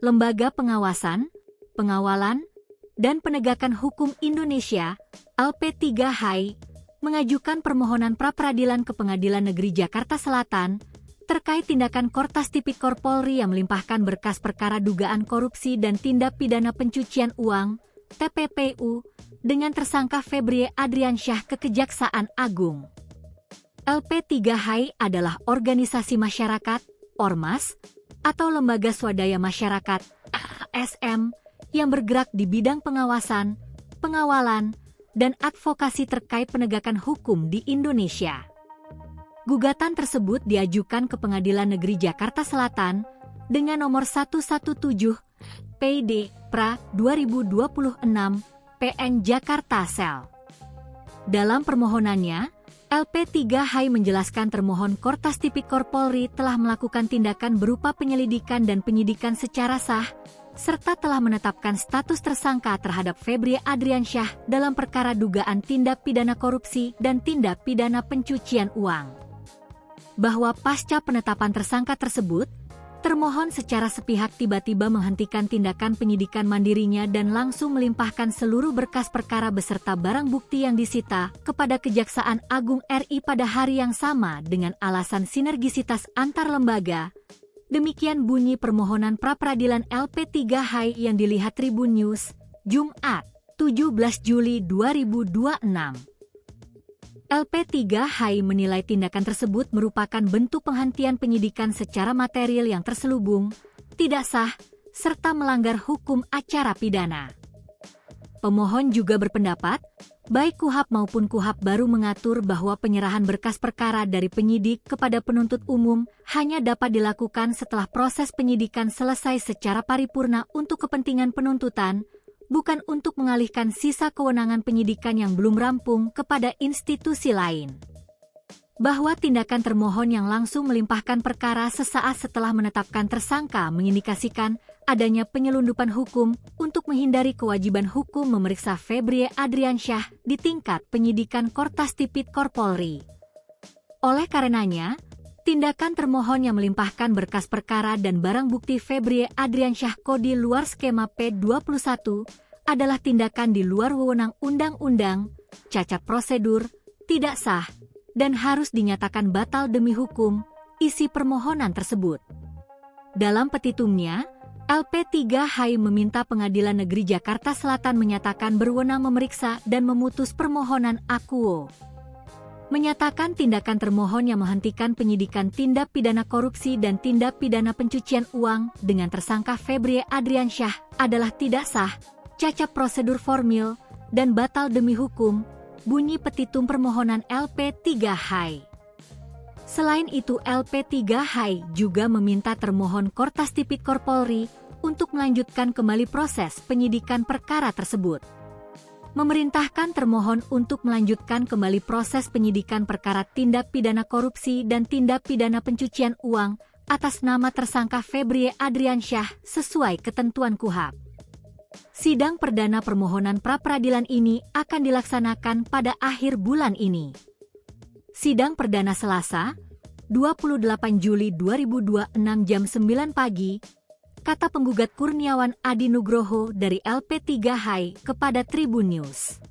Lembaga Pengawasan, Pengawalan, dan Penegakan Hukum Indonesia, LP3HI, mengajukan permohonan pra-peradilan ke Pengadilan Negeri Jakarta Selatan terkait tindakan Kortas Tipikor Polri yang melimpahkan berkas perkara dugaan korupsi dan tindak pidana pencucian uang (TPPU) dengan tersangka Febrie Adriansyah ke Kejaksaan Agung. LP3HI adalah organisasi masyarakat, ormas, atau lembaga swadaya masyarakat (ASM) yang bergerak di bidang pengawasan, pengawalan, dan advokasi terkait penegakan hukum di Indonesia. Gugatan tersebut diajukan ke Pengadilan Negeri Jakarta Selatan dengan nomor 117 PD Pra 2026 PN Jakarta Sel. Dalam permohonannya, LP3HI menjelaskan termohon Kortas Tipikor Polri telah melakukan tindakan berupa penyelidikan dan penyidikan secara sah, serta telah menetapkan status tersangka terhadap Febrie Adriansyah dalam perkara dugaan tindak pidana korupsi dan tindak pidana pencucian uang. Bahwa pasca penetapan tersangka tersebut, termohon secara sepihak tiba-tiba menghentikan tindakan penyidikan mandirinya dan langsung melimpahkan seluruh berkas perkara beserta barang bukti yang disita kepada Kejaksaan Agung RI pada hari yang sama dengan alasan sinergisitas antar lembaga. Demikian bunyi permohonan pra-peradilan LP3HI yang dilihat Tribun News, Jumat, 17 Juli 2026. LP3HI menilai tindakan tersebut merupakan bentuk penghentian penyidikan secara material yang terselubung, tidak sah, serta melanggar hukum acara pidana. Pemohon juga berpendapat, baik KUHP maupun KUHP baru mengatur bahwa penyerahan berkas perkara dari penyidik kepada penuntut umum hanya dapat dilakukan setelah proses penyidikan selesai secara paripurna untuk kepentingan penuntutan, bukan untuk mengalihkan sisa kewenangan penyidikan yang belum rampung kepada institusi lain. Bahwa tindakan termohon yang langsung melimpahkan perkara sesaat setelah menetapkan tersangka mengindikasikan adanya penyelundupan hukum untuk menghindari kewajiban hukum memeriksa Febrie Adriansyah di tingkat penyidikan Kortas Tipikor Polri. Oleh karenanya, tindakan termohon yang melimpahkan berkas perkara dan barang bukti Febrie Adriansyah di luar skema P21 adalah tindakan di luar wewenang undang-undang, cacat prosedur, tidak sah, dan harus dinyatakan batal demi hukum, isi permohonan tersebut. Dalam petitumnya, LP3HI meminta Pengadilan Negeri Jakarta Selatan menyatakan berwenang memeriksa dan memutus permohonan akuo. Menyatakan tindakan termohon yang menghentikan penyidikan tindak pidana korupsi dan tindak pidana pencucian uang dengan tersangka Febrie Adriansyah adalah tidak sah, cacat prosedur formil, dan batal demi hukum, bunyi petitum permohonan LP3HI. Selain itu, LP3HI juga meminta termohon Kortas Tipikor Polri untuk melanjutkan kembali proses penyidikan perkara tersebut. Memerintahkan termohon untuk melanjutkan kembali proses penyidikan perkara tindak pidana korupsi dan tindak pidana pencucian uang atas nama tersangka Febrie Adriansyah sesuai ketentuan KUHP. Sidang perdana permohonan pra-peradilan ini akan dilaksanakan pada akhir bulan ini. Sidang perdana Selasa, 28 Juli 2026 jam 9 pagi, kata penggugat Kurniawan Adi Nugroho dari LP3HI kepada Tribun News.